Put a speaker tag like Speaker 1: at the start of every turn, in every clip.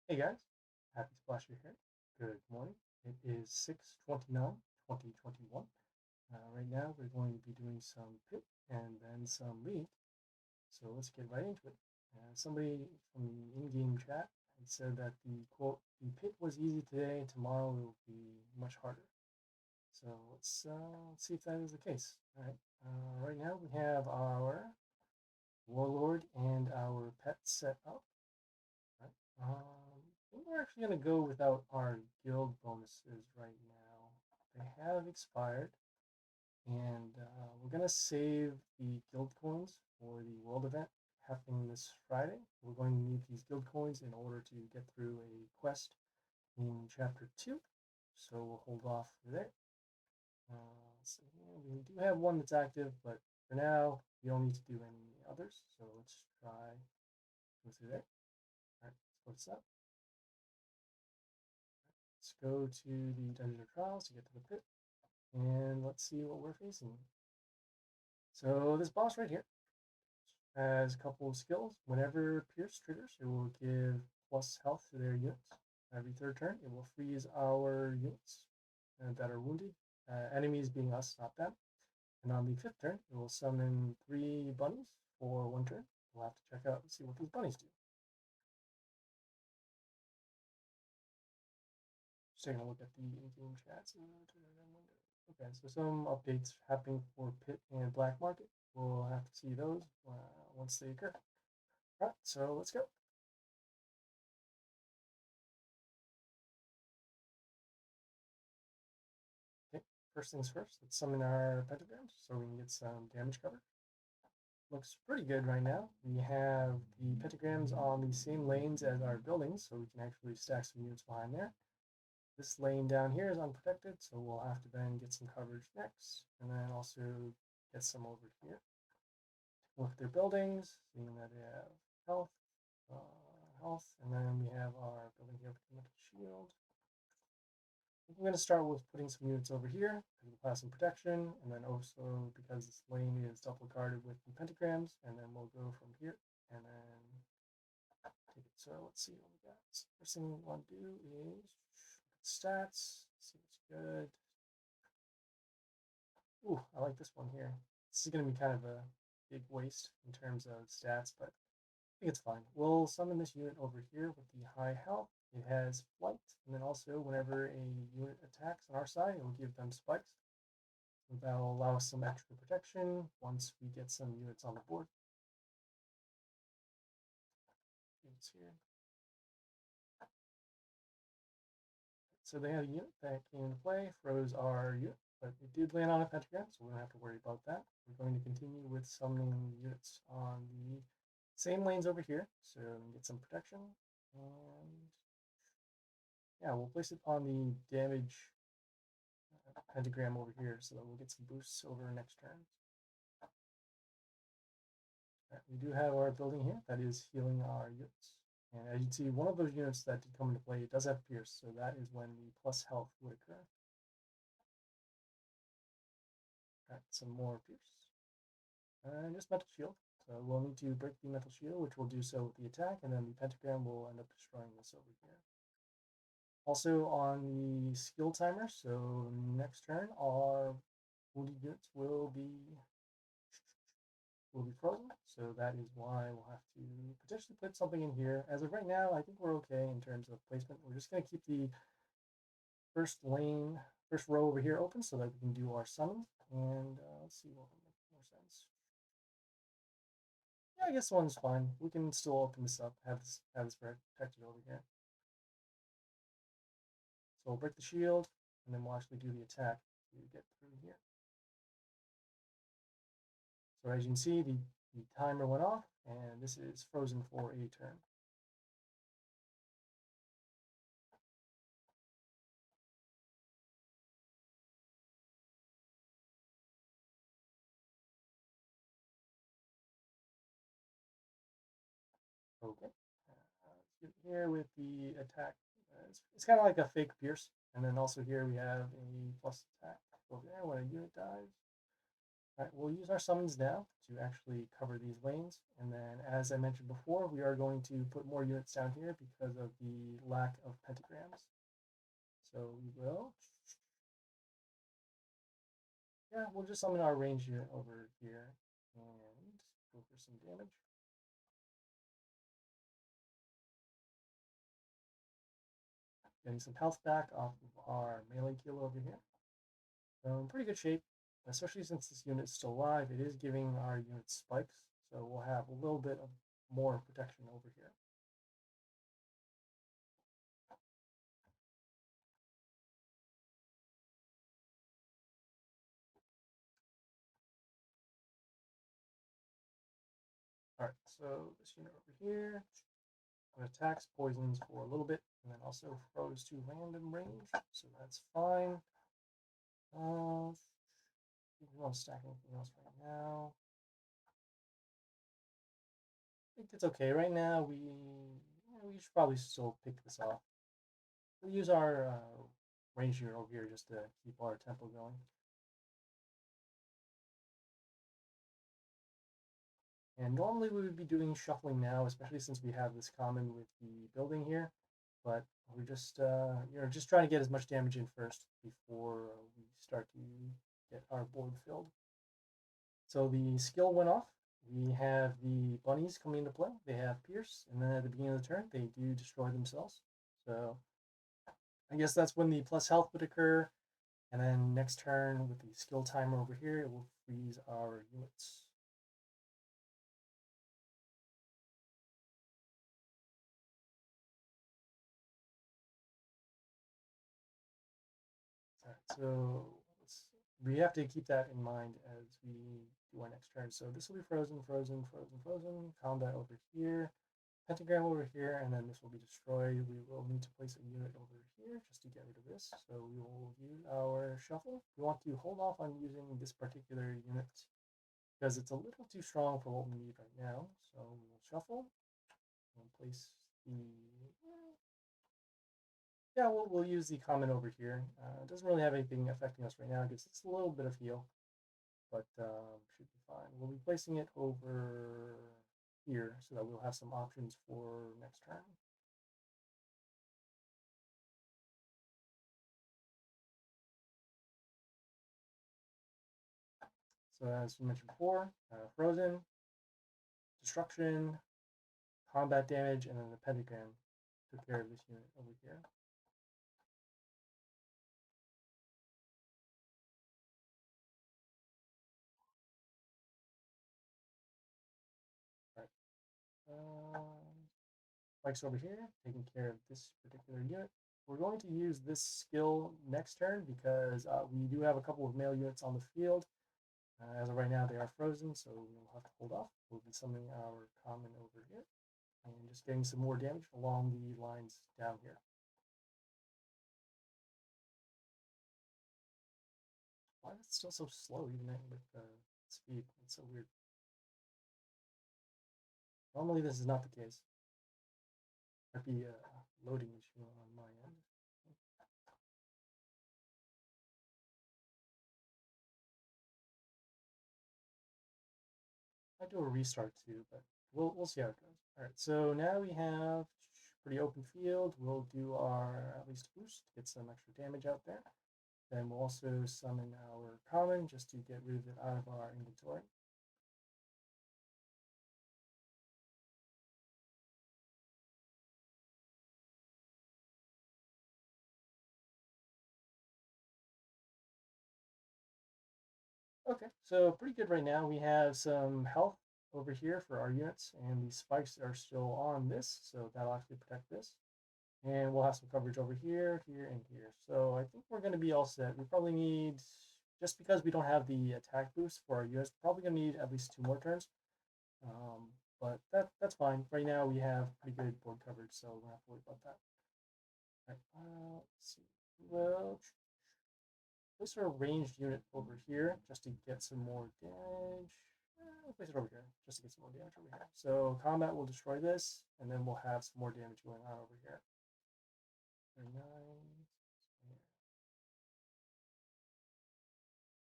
Speaker 1: Hey guys, happy Splasher here. Good morning. It is 6/29, 2021. Right now we're going to be doing some pit and then some league. So let's get right into it. Somebody from the in-game chat had said that the quote, the pit was easy today, tomorrow it will be much harder. So let's see if that is the case. All right. Right now we have our warlord and our pet set up. Right. I think we're actually going to go without our guild bonuses right now. They have expired, and we're going to save the guild coins for the world event happening this Friday. We're going to need these guild coins in order to get through a quest in Chapter 2, so we'll hold off for there. So we do have one that's active, but for now, we don't need to do any others, so let's try go through there. All right, let's go to that. Let's go to the Dungeon of Trials to get to the pit, and let's see what we're facing. So this boss right here has a couple of skills. Whenever Pierce triggers, it will give plus health to their units. Every third turn, it will freeze our units that are wounded, enemies being us, not them. And on the fifth turn, it will summon 3 bunnies for 1 turn. We'll have to check out and see what these bunnies do. Just taking a look at the in-game chats. Okay, so some updates happening for Pit and Black Market. We'll have to see those once they occur. All right, so let's go. Okay, first things first, let's summon our pentagrams so we can get some damage cover. Looks pretty good right now. We have the pentagrams on the same lanes as our buildings, so we can actually stack some units behind there. This lane down here is unprotected, so we'll have to then get some coverage next, and then also get some over here. Look at their buildings, seeing that they have health, and then we have our building here with the metal shield. I'm going to start with putting some units over here because we'll have some protection, and then also because this lane is double guarded with the pentagrams, and then we'll go from here and then take it. So let's see what we got. So first thing we want to do is look at stats, see what's good. Ooh, I like this one here. This is going to be kind of a big waste in terms of stats, but I think it's fine. We'll summon this unit over here with the high health. It has flight, and then also whenever a unit attacks on our side, it will give them spikes. So that will allow us some extra protection once we get some units on the board. Units here. So they had a unit that came into play, froze our unit, but it did land on a pentagram, so we don't have to worry about that. We're going to continue with summoning units on the same lanes over here, so we can get some protection. And yeah, we'll place it on the damage pentagram over here so that we'll get some boosts over next turn. Right, we do have our building here that is healing our units. And as you can see, one of those units that did come into play, it does have Pierce, so that is when the plus health would occur. Right, some more Pierce. And just Metal Shield. So we'll need to break the Metal Shield, which will do so with the attack, and then the Pentagram will end up destroying this over here. Also on the skill timer, so next turn, our wounded units will be frozen, so that is why we'll have to potentially put something in here. As of right now, I think we're okay in terms of placement. We're just going to keep the first row over here open so that we can do our summons. And let's see what will make more sense. Yeah, I guess one's fine. We can still open this up, have this protected over here. So we'll break the shield, and then we'll actually do the attack to get through here. So as you can see, the timer went off, and this is frozen for a turn. Okay. Here with the attack, it's kind of like a fake pierce, and then also here we have a plus attack over there when a unit dies. All right, we'll use our summons now to actually cover these lanes. And then, as I mentioned before, we are going to put more units down here because of the lack of pentagrams. So we will, yeah, we'll just summon our range unit over here and go for some damage. Getting some health back off of our melee kill over here. So in pretty good shape, especially since this unit is still alive. It is giving our unit spikes, so we'll have a little bit of more protection over here. All right, so this unit over here attacks, poisons for a little bit, and then also throws to random range, so that's fine. We won't stack anything else right now. I think it's okay right now. We should probably still pick this off. We'll use our range unit over here just to keep our tempo going. And normally we would be doing shuffling now, especially since we have this common with the building here. But we're just just trying to get as much damage in first before we start to get our board filled. So the skill went off. We have the bunnies coming into play. They have Pierce, and then at the beginning of the turn, they do destroy themselves. So I guess that's when the plus health would occur. And then next turn with the skill timer over here, it will freeze our units. All right, so we have to keep that in mind as we do our next turn. So this will be frozen, frozen, frozen, frozen. Combat over here. Pentagram over here, and then this will be destroyed. We will need to place a unit over here just to get rid of this. So we will use our shuffle. We want to hold off on using this particular unit because it's a little too strong for what we need right now. So we will shuffle and place the... Yeah, we'll use the common over here. It doesn't really have anything affecting us right now because it's a little bit of heal, but should be fine. We'll be placing it over here so that we'll have some options for next turn. So as we mentioned before, frozen, destruction, combat damage, and then the pentagram took care of this unit over here. Right. Spikes over here, taking care of this particular unit. We're going to use this skill next turn because we do have a couple of male units on the field. As of right now, they are frozen, so we'll have to hold off. We'll be summoning our common over here and just getting some more damage along the lines down here. Why is it still so slow, even with the speed? It's so weird. Normally, this is not the case. Might be a loading issue on my end. I do a restart too, but we'll see how it goes. All right, so now we have pretty open field. We'll do our at least boost to get some extra damage out there. Then we'll also summon our common just to get rid of it out of our inventory. Okay, so pretty good right now. We have some health over here for our units, and the spikes are still on this, so that'll actually protect this. And we'll have some coverage over here, here, and here. So I think we're going to be all set. We probably need, just because we don't have the attack boost for our units, probably going to need at least 2 more turns. But that's fine. Right now we have pretty good board coverage, so we don't have to worry about that. All right, let's see. Well, place our ranged unit over here just to get some more damage. Place it over here just to get some more damage over here. So combat will destroy this, and then we'll have some more damage going on over here. 39.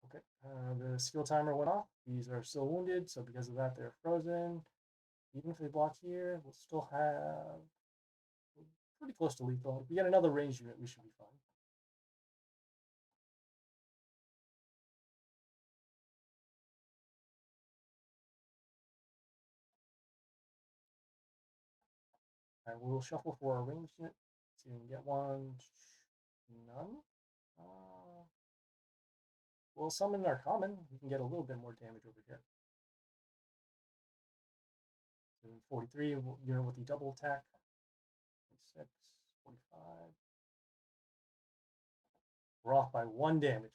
Speaker 1: Okay, The skill timer went off. These are still wounded, so because of that, they're frozen. Even if they block here, we'll still have pretty close to lethal. If we get another ranged unit, we should be fine. All right, we'll shuffle for our ranged unit. See if we can get one. None. We'll summon our common. We can get a little bit more damage over here. So 43 unit with the double attack. 46, 45. We're off by 1 damage.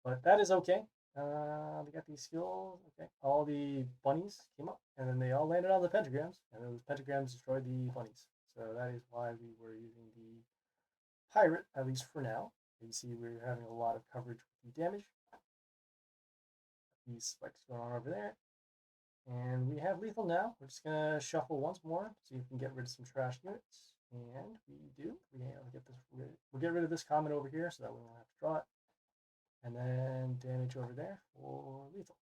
Speaker 1: But that is okay. We got these skills. Okay, all the bunnies came up, and then they all landed on the pentagrams, and those pentagrams destroyed the bunnies. So that is why we were using the pirate, at least for now. You can see we're having a lot of coverage with the damage. These spikes going on over there. And we have lethal now. We're just gonna shuffle once more, see if we can get rid of some trash units. And we do. We'll get rid of this common over here so that we won't have to draw it. And then damage over there for lethal.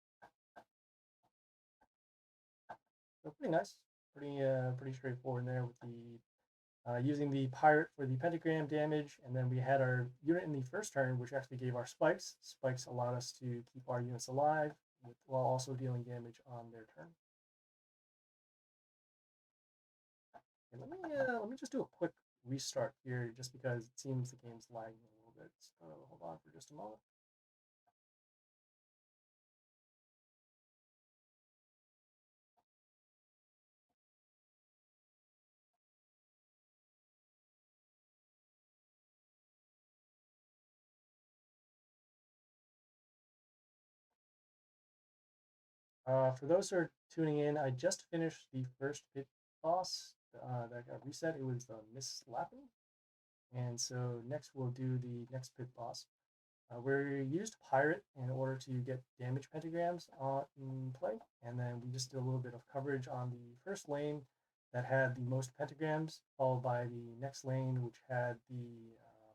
Speaker 1: So pretty nice. Pretty straightforward in there with the using the pirate for the pentagram damage, and then we had our unit in the first turn, which actually gave our spikes. Spikes allowed us to keep our units alive while also dealing damage on their turn. And let me just do a quick restart here, just because it seems the game's lagging a little bit. So hold on for just a moment. For those who are tuning in, I just finished the first pit boss that got reset. It was the Miss Lapin. And so next we'll do the next pit boss. We used pirate in order to get damage pentagrams in play, and then we just did a little bit of coverage on the first lane that had the most pentagrams, followed by the next lane which had the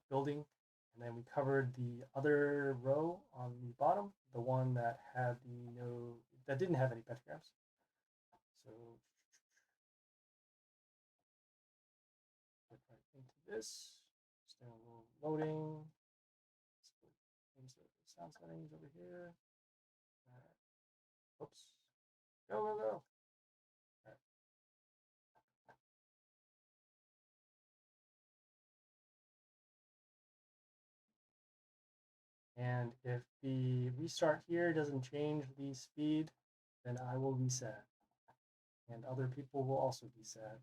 Speaker 1: building, and then we covered the other row on the bottom, the one that had that didn't have any pentagrams. So get right into this. Just a little loading. Change the sound settings over here. Oops. Go, go, go. Right. And if the restart here doesn't change the speed, then I will be sad. And other people will also be sad.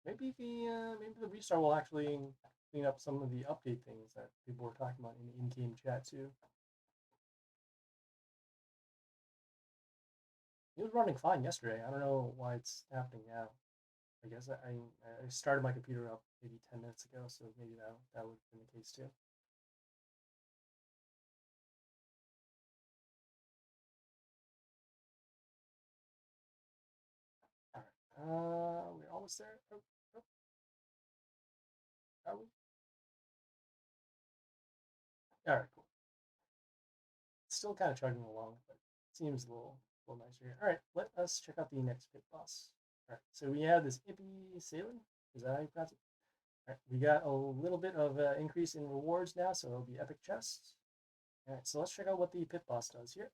Speaker 1: Maybe the restart will actually clean up some of the update things that people were talking about in the in-game chat too. It was running fine yesterday. I don't know why it's happening now. I guess I started my computer up maybe 10 minutes ago, so maybe that would have been the case too. All right, we're almost there. Oh, oh. Are we? All right, cool. Still kind of chugging along, but seems a little nicer here. All right, let us check out the next pit boss. All right, so we have this Impy Celyn. Is that how you pronounce it? All right, we got a little bit of increase in rewards now, so it'll be epic chests. All right, so let's check out what the pit boss does here.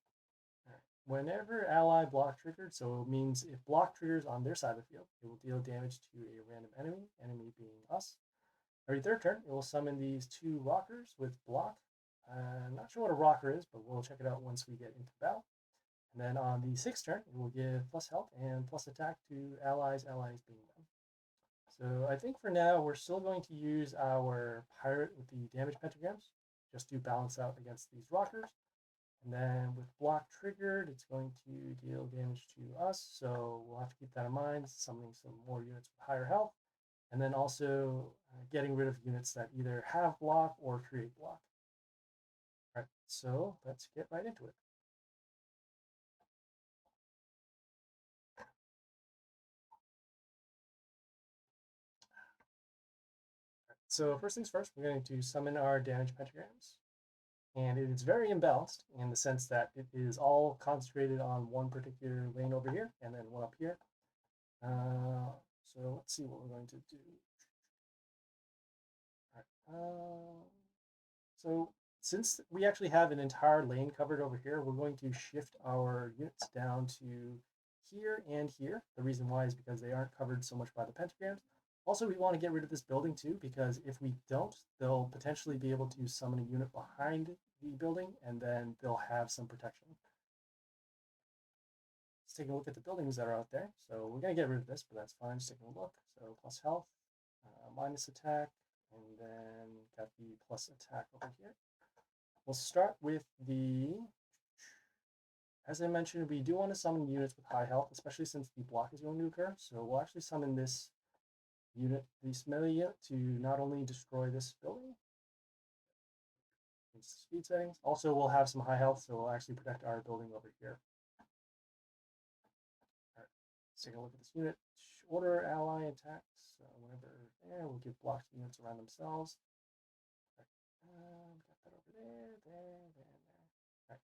Speaker 1: All right, whenever ally block triggered, so it means if block triggers on their side of the field, it will deal damage to a random enemy being us. Every third turn, it will summon these 2 rockers with block. I'm not sure what a rocker is, but we'll check it out once we get into battle. And then on the 6th turn, it will give plus health and plus attack to allies being them. So I think for now, we're still going to use our pirate with the damage pentagrams, just to balance out against these rockers. And then with block triggered, it's going to deal damage to us, so we'll have to keep that in mind, summoning some more units with higher health. and then also getting rid of units that either have block or create block. All right, so let's get right into it. So first things first, we're going to summon our damage pentagrams. And it is very imbalanced in the sense that it is all concentrated on one particular lane over here and then one up here. So let's see what we're going to do. All right. So since we actually have an entire lane covered over here, we're going to shift our units down to here and here. The reason why is because they aren't covered so much by the pentagrams. Also, we want to get rid of this building too, because if we don't, they'll potentially be able to summon a unit behind the building, and then they'll have some protection. Let's take a look at the buildings that are out there. So we're going to get rid of this, but that's fine. Just taking a look. So plus health, minus attack, and then got the plus attack over here. We'll start with the, as I mentioned, we do want to summon units with high health, especially since the block is going to occur. So we'll actually summon this unit, the smelly unit, to not only destroy this building, speed settings, also we'll have some high health, so we'll actually protect our building over here. All right, let's take a look at this unit. Order ally attacks. Whenever there, we'll give blocks to units around themselves. Got that over there.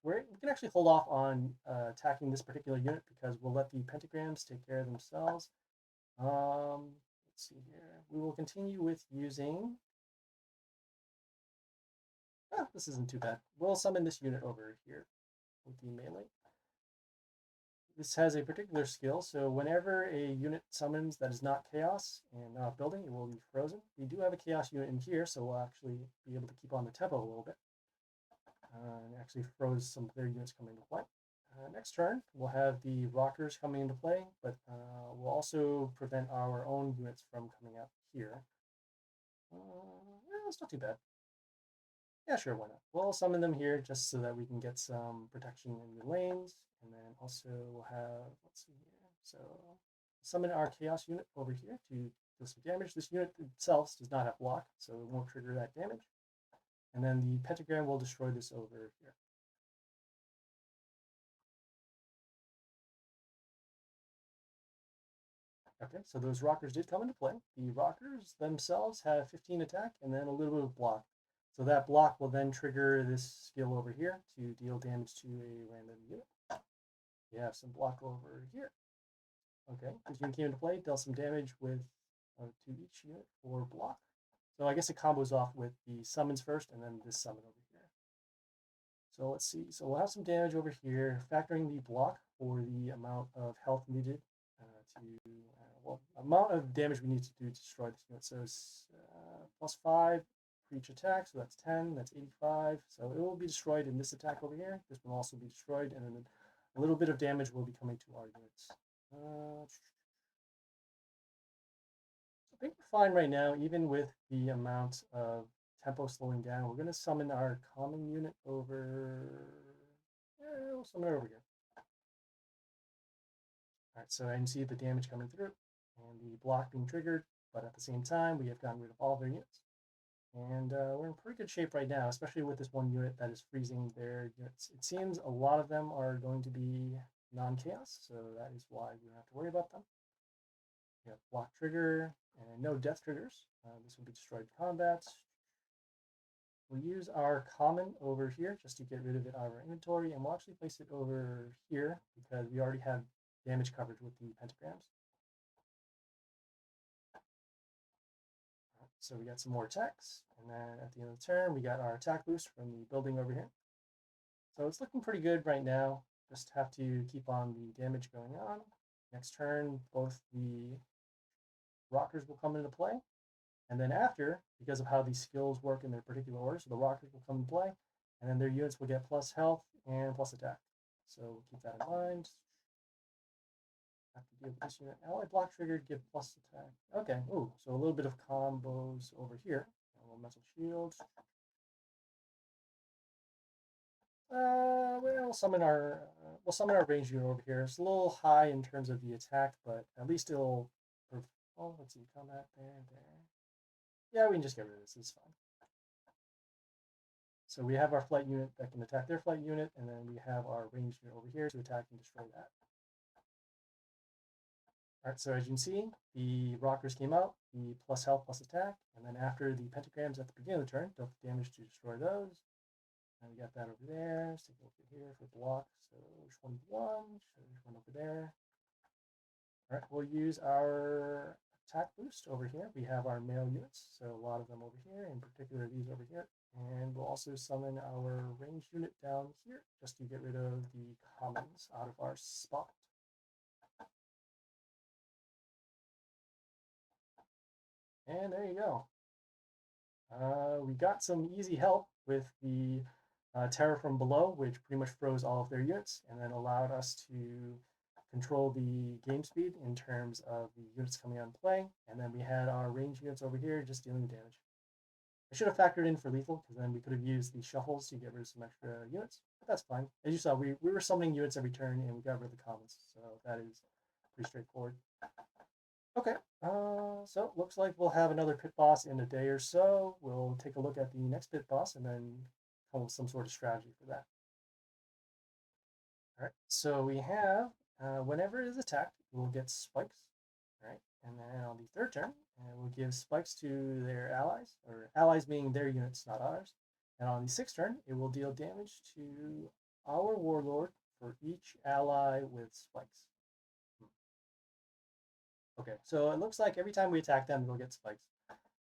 Speaker 1: Right, we can actually hold off on attacking this particular unit because we'll let the pentagrams take care of themselves. Let's see here. We will continue with using. This isn't too bad. We'll summon this unit over here with the melee. This has a particular skill, so whenever a unit summons that is not chaos and not building, it will be frozen. We do have a chaos unit in here, so we'll actually be able to keep on the tempo a little bit. And actually froze some of their units coming into play. Next turn, we'll have the rockers coming into play, but we'll also prevent our own units from coming out here. It's not too bad. Yeah, sure, why not? We'll summon them here just so that we can get some protection in the lanes. And then also we'll have, let's see here. So summon our chaos unit over here to do some damage. This unit itself does not have block, so it won't trigger that damage. And then the pentagram will destroy this over here. Okay, so those rockers did come into play. The rockers themselves have 15 attack and then a little bit of block. So that block will then trigger this skill over here to deal damage to a random unit. We have some block over here. Okay, this unit came into play, dealt some damage with to each unit for block. So I guess it combos off with the summons first and then this summon over here. So let's see. So we'll have some damage over here, factoring the block for the amount of health needed amount of damage we need to do to destroy this unit. So it's plus 5 for each attack, so that's 10, that's 85. So it will be destroyed in this attack over here. This will also be destroyed, and then a little bit of damage will be coming to our units. I think we're fine right now, even with the amount of tempo slowing down. We're going to summon our common unit over. We'll summon it over here. All right, so I can see the damage coming through and the block being triggered, but at the same time, we have gotten rid of all of their units. And we're in pretty good shape right now, especially with this one unit that is freezing their units. It seems a lot of them are going to be non-chaos, so that is why we don't have to worry about them. We have block trigger and no death triggers. This will be destroyed in combat. We'll use our common over here just to get rid of it out of our inventory, and we'll actually place it over here because we already have damage coverage with the pentagrams. So we got some more attacks, and then at the end of the turn, we got our attack boost from the building over here. So it's looking pretty good right now. Just have to keep on the damage going on. Next turn, both the rockers will come into play, and then after, because of how these skills work in their particular order, so the rockers will come into play, and then their units will get plus health and plus attack. So we'll keep that in mind. Have to deal with this unit. Ally block triggered, give plus attack. Okay, ooh, so a little bit of combos over here. A little metal shield. We'll summon our ranged unit over here. It's a little high in terms of the attack, but at least it'll Oh, let's see, combat there. Yeah, we can just get rid of this. It's fine. So we have our flight unit that can attack their flight unit, and then we have our ranged unit over here to attack and destroy that. All right, so as you can see, the rockers came out, the plus health plus attack, and then after the pentagrams at the beginning of the turn, dealt the damage to destroy those. And we got that over there. Let's take a look at here for block. So which one's one? So there's one over there. All right, we'll use our attack boost over here. We have our male units, so a lot of them over here, in particular these over here. And we'll also summon our ranged unit down here just to get rid of the commons out of our spot. And there you go. We got some easy help with the terror from below, which pretty much froze all of their units and then allowed us to control the game speed in terms of the units coming out and play. And then we had our range units over here just dealing damage. I should have factored in for lethal because then we could have used the shuffles to get rid of some extra units, but that's fine. As you saw, we were summoning units every turn and we got rid of the commons, so that is pretty straightforward. Okay, so looks like we'll have another pit boss in a day or so. We'll take a look at the next pit boss and then come up with some sort of strategy for that. All right, so we have, whenever it is attacked, we'll get spikes, right? And then on the third turn, we'll give spikes to their allies, or allies being their units, not ours. And on the sixth turn, it will deal damage to our warlord for each ally with spikes. Okay, so it looks like every time we attack them, they'll get spikes.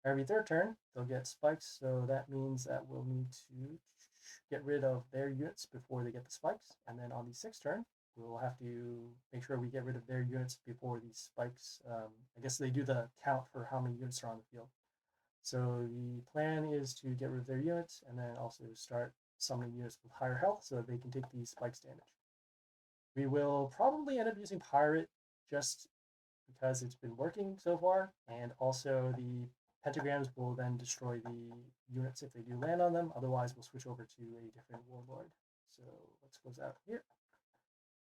Speaker 1: Every third turn, they'll get spikes, so that means that we'll need to get rid of their units before they get the spikes. And then on the sixth turn, we'll have to make sure we get rid of their units before these spikes. I guess they do the count for how many units are on the field. So the plan is to get rid of their units and then also start summoning units with higher health so that they can take these spikes damage. We will probably end up using Pirate just because it's been working so far, and also the pentagrams will then destroy the units if they do land on them. Otherwise, we'll switch over to a different warlord. So let's close out here.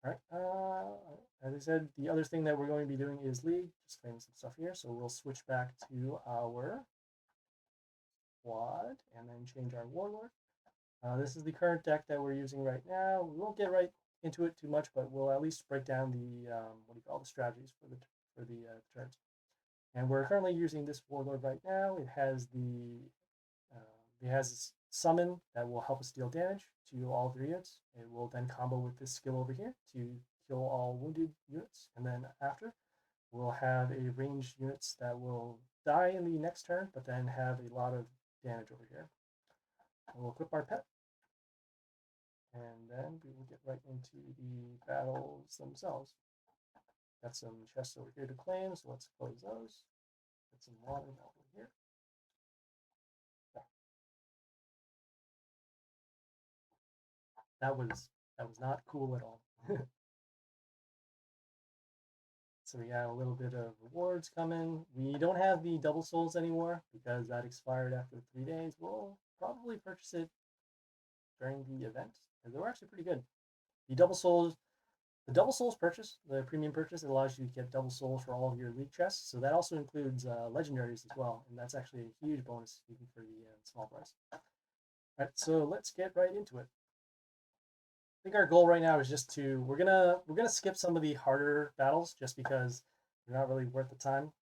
Speaker 1: All right. As I said, the other thing that we're going to be doing is League. Just claiming some stuff here. So we'll switch back to our squad and then change our warlord. This is the current deck that we're using right now. We won't get right into it too much, but we'll at least break down the the strategies for the turns. And we're currently using this warlord right now. It has this summon that will help us deal damage to all of the units. It will then combo with this skill over here to kill all wounded units. And then after, we'll have a ranged units that will die in the next turn, but then have a lot of damage over here. And we'll equip our pet. And then we will get right into the battles themselves. Got some chests over here to claim, so let's close those. Get some water over here. That was not cool at all. So we have a little bit of rewards coming. We don't have the double souls anymore because that expired after 3 days. We'll probably purchase it during the event because they were actually pretty good. The double souls purchase, the premium purchase, it allows you to get double souls for all of your league chests. So that also includes legendaries as well, and that's actually a huge bonus even for the small price. All right, so let's get right into it. I think our goal right now is just to we're gonna skip some of the harder battles just because they're not really worth the time.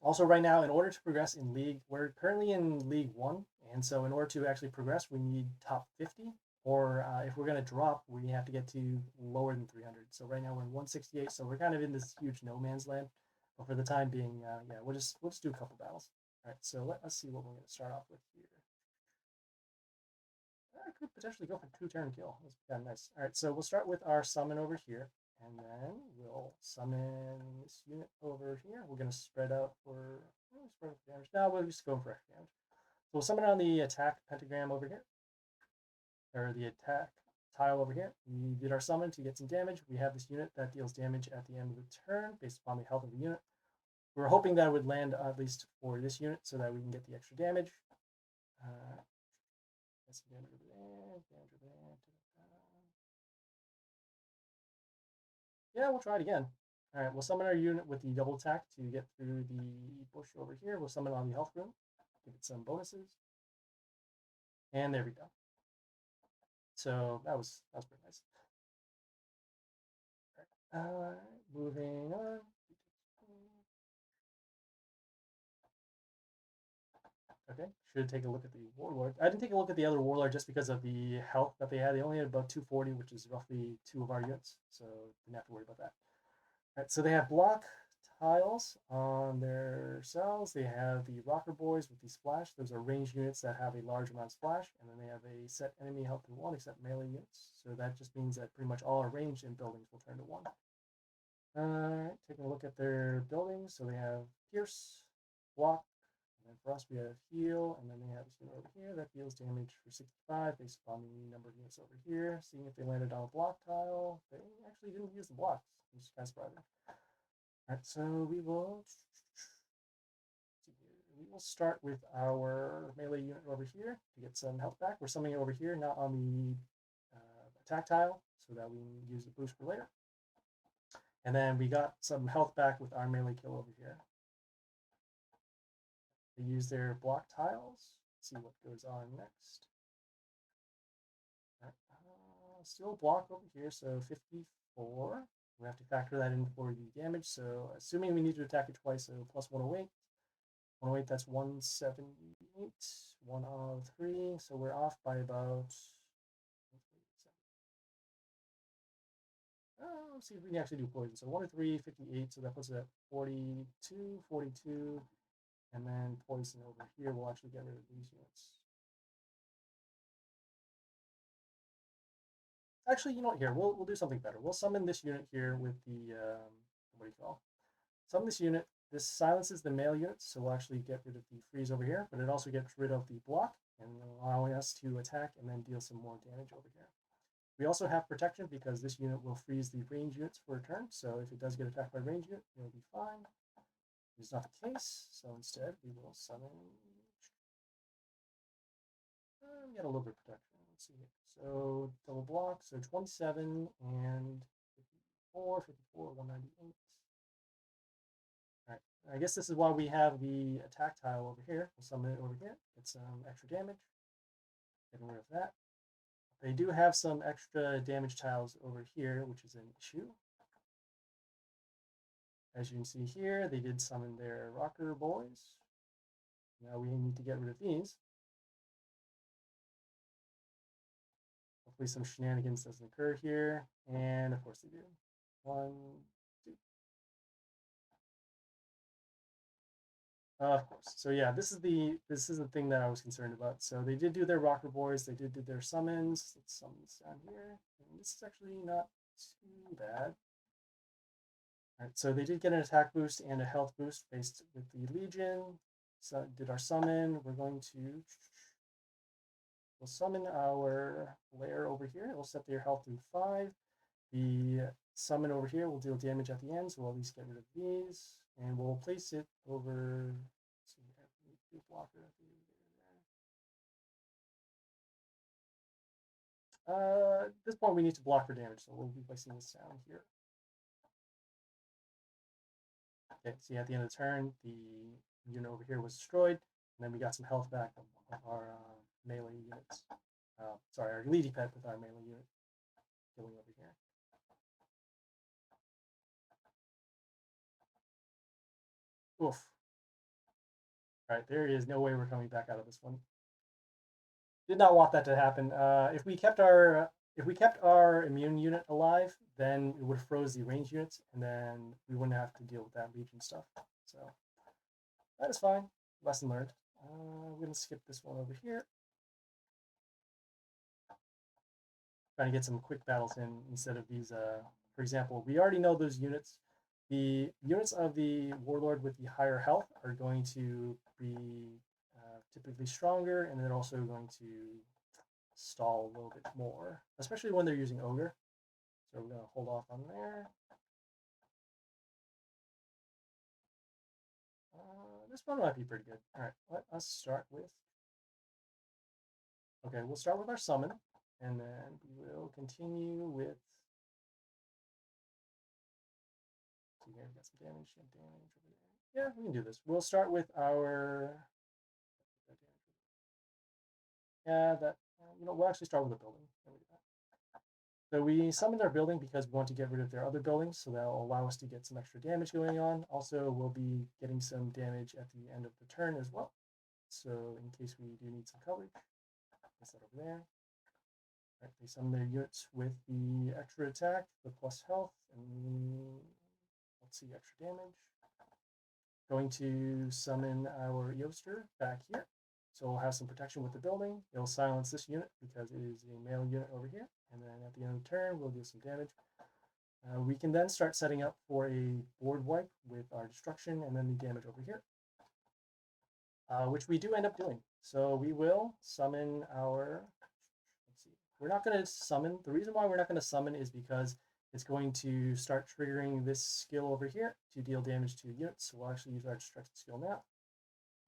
Speaker 1: Also, right now, in order to progress in League, we're currently in League 1, and so in order to actually progress, we need top 50, or if we're going to drop, we have to get to lower than 300. So right now we're in 168, so we're kind of in this huge no man's land. But for the time being, yeah, we'll just do a couple battles. All right, so let's see what we're going to start off with here. I could potentially go for 2-turn kill. That's kind of nice. All right, so we'll start with our summon over here. And then we'll summon this unit over here. We're going to spread out for damage. No, we'll just go for extra damage. So we'll summon on the attack pentagram over here. Or the attack tile over here. We did our summon to get some damage. We have this unit that deals damage at the end of the turn based upon the health of the unit. We're hoping that it would land at least for this unit so that we can get the extra damage. Yeah, we'll try it again. All right, we'll summon our unit with the double attack to get through the bush over here. We'll summon on the health room, give it some bonuses, and there we go. So that was pretty nice. All right, moving on. Okay, should take a look at the warlord. I didn't take a look at the other warlord just because of the health that they had. They only had about 240, which is roughly 2 of our units, so didn't have to worry about that. All right, so they have block tiles on their cells. They have the rocker boys with the splash. Those are ranged units that have a large amount of splash, and then they have a set enemy health to 1 except melee units. So that just means that pretty much all our ranged in buildings will turn to 1. Alright, taking a look at their buildings. So they have pierce, block, and then for us we have heal, and then they have this unit over here that deals damage for 65 based upon the number of units over here. Seeing if they landed on a block tile. They actually didn't use the blocks, which is kind of surprising. Alright, so we will start with our melee unit over here to get some health back. We're summoning it over here, not on the attack tile, so that we can use the boost for later. And then we got some health back with our melee kill over here. They use their block tiles. Let's see what goes on next. Still block over here, so 54. We have to factor that in for the damage. So assuming we need to attack it twice, so plus 108. 108, that's 178. 1 of 3. So we're off by about. Let's see if we can actually do poison. So 1 of 3, 58. So that puts it at 42, 42. And then poison over here will actually get rid of these units. Actually, you know what? Here, we'll do something better. We'll summon this unit here with the, what do you call? Summon this unit. This silences the male units, so we'll actually get rid of the freeze over here, but it also gets rid of the block and allowing us to attack and then deal some more damage over here. We also have protection because this unit will freeze the range units for a turn, so if it does get attacked by range unit, it'll be fine. It's not the case, so instead we will summon. We got a little bit of protection. Let's see here. So double block, so 27 and 54, 54, 198. All right, I guess this is why we have the attack tile over here. We'll summon it over here, get some extra damage. Getting rid of that. They do have some extra damage tiles over here, which is an issue. As you can see here, they did summon their rocker boys. Now we need to get rid of these. Hopefully some shenanigans doesn't occur here. And of course they do. 1, 2. Of course. So yeah, this is the thing that I was concerned about. So they did do their rocker boys. They did do their summons. Let's summon this down here. And this is actually not too bad. All right, so they did get an attack boost and a health boost based with the Legion. So did our summon. We'll summon our lair over here. We'll set their health to 5. The summon over here will deal damage at the end, so we'll at least get rid of these. And we'll place it over. So we have a blocker at the there. At this point, we need to block for damage, so we'll be placing this down here. Okay, see at the end of the turn, the unit over here was destroyed, and then we got some health back from our melee units. Sorry, our leady pet with our melee unit killing over here. Oof. All right, there is no way we're coming back out of this one. Did not want that to happen. If we kept our immune unit alive, then it would have froze the range units, and then we wouldn't have to deal with that Legion stuff. So that is fine. Lesson learned. We're gonna skip this one over here. Trying to get some quick battles in instead of these. For example, we already know those units. The units of the warlord with the higher health are going to be typically stronger, and they're also going to stall a little bit more, especially when they're using ogre. So we're going to hold off on there. This one might be pretty good. All right, let us start with. Okay, we'll start with our summon, and then we will continue with here. We got some damage and damage over there. Yeah, we can do this. We'll start with our. Yeah, that. We'll actually start with a building. So we summoned our building because we want to get rid of their other buildings, so that'll allow us to get some extra damage going on. Also, we'll be getting some damage at the end of the turn as well. So in case we do need some coverage, place that over there. Right, they summon their units with the extra attack, the plus health, and let's see, extra damage. Going to summon our Yoster back here. So we'll have some protection with the building. It'll silence this unit because it is a male unit over here. And then at the end of the turn, we'll do some damage. We can then start setting up for a board wipe with our destruction and then the damage over here, which we do end up doing. So we will summon our, let's see, we're not going to summon. The reason why we're not going to summon is because it's going to start triggering this skill over here to deal damage to units. So we'll actually use our destruction skill now.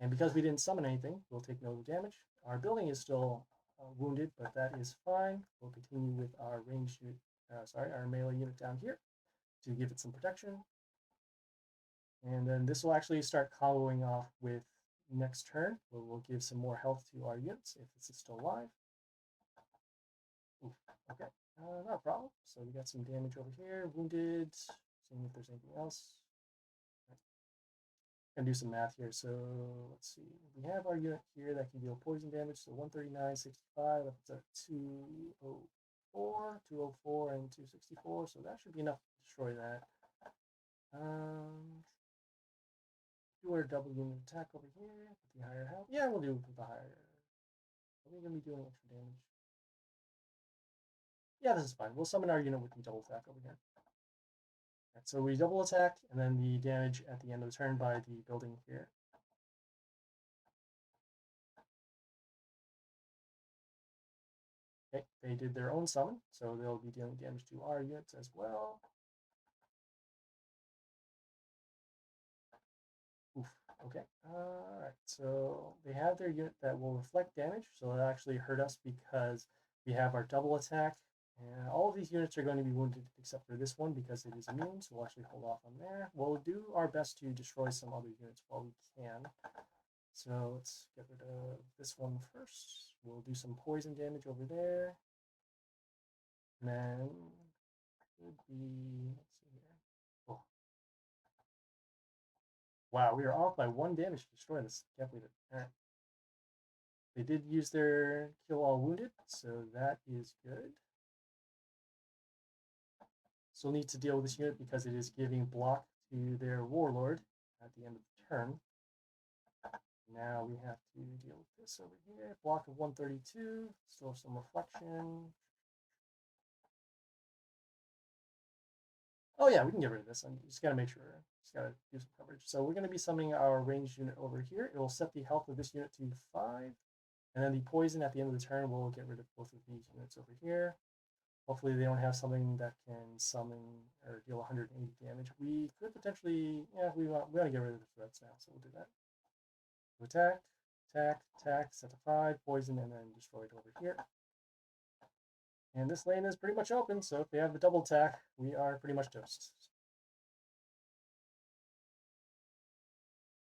Speaker 1: And because we didn't summon anything, we'll take no damage. Our building is still wounded, but that is fine. We'll continue with our ranged unit, our melee unit down here to give it some protection. And then this will actually start comboing off with next turn, where we'll give some more health to our units if this is still alive. Oof, okay, not a problem. So we got some damage over here, wounded, seeing if there's anything else. Gonna do some math here. So let's see. We have our unit here that can deal poison damage. So 139, 65. That's a 204, 204, and 264. So that should be enough to destroy that. Do our double unit attack over here with the higher health. Yeah, we'll do it with the higher. Are we gonna be doing extra damage? Yeah, this is fine. We'll summon our unit with the double attack over here. Right, so we double attack, and then the damage at the end of the turn by the building here. Okay, they did their own summon, so they'll be dealing damage to our units as well. Oof, okay, alright, so they have their unit that will reflect damage, so that actually hurt us because we have our double attack. And all of these units are going to be wounded except for this one because it is immune, so we'll actually hold off on there. We'll do our best to destroy some other units while we can. So let's get rid of this one first. We'll do some poison damage over there. And then would be, let's see here. Oh. Wow, we are off by 1 damage to destroy this. Can't believe it. All right. They did use their kill all wounded, so that is good. Still need to deal with this unit because it is giving block to their warlord at the end of the turn. Now we have to deal with this over here. Block of 132, still some reflection. Oh yeah, we can get rid of this. I'm just gotta make sure. Just gotta do some coverage. So we're gonna be summoning our ranged unit over here. It will set the health of this unit to 5. And then the poison at the end of the turn will get rid of both of these units over here. Hopefully they don't have something that can summon or deal 180 damage. We could potentially, yeah, we want to get rid of the threats now, so we'll do that. Attack, attack, attack, set to 5, poison, and then destroy it over here. And this lane is pretty much open, so if they have the double attack, we are pretty much toast.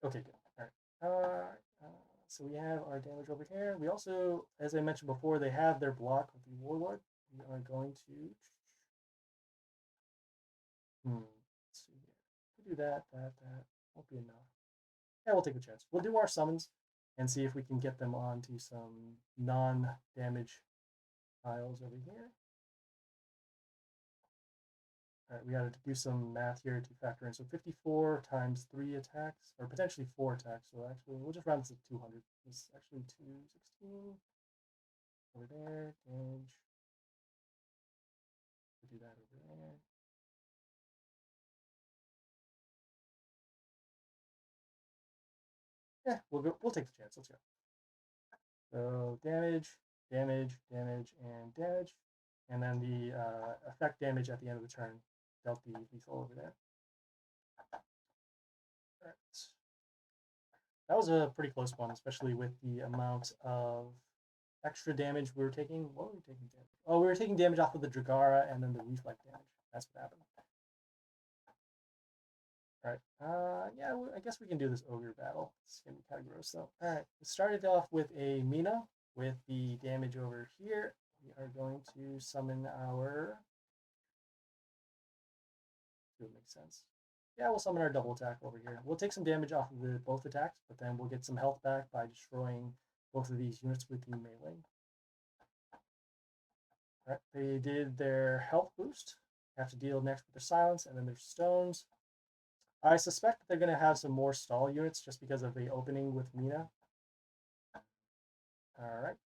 Speaker 1: Okay, good. All right. So we have our damage over here. We also, as I mentioned before, they have their block with the warlord. We are going to let's see here. We'll do that won't be enough. Yeah, we'll take a chance. We'll do our summons and see if we can get them onto some non-damage tiles over here. All right, we got to do some math here to factor in. So 54 times 3 attacks, or potentially 4 attacks. So actually, we'll just round this to 200. It's actually 216 over there. Damage. We'll do that over there. Yeah, we'll take the chance. Let's go. So damage, damage, damage, and damage. And then the effect damage at the end of the turn dealt the lethal over there. All right. That was a pretty close one, especially with the amount of extra damage we were taking. What were we taking damage? Oh, we were taking damage off of the Dragara and then the reflect damage. That's what happened. Alright, yeah, I guess we can do this ogre battle. It's gonna be kind of gross though. Alright, we started off with a Mina with the damage over here. We are going to summon our... It makes sense. Yeah, we'll summon our double attack over here. We'll take some damage off of the both attacks, but then we'll get some health back by destroying both of these units with the melee. Alright, they did their health boost. Have to deal next with their silence, and then their stones. I suspect that they're going to have some more stall units just because of the opening with Mina. Alright.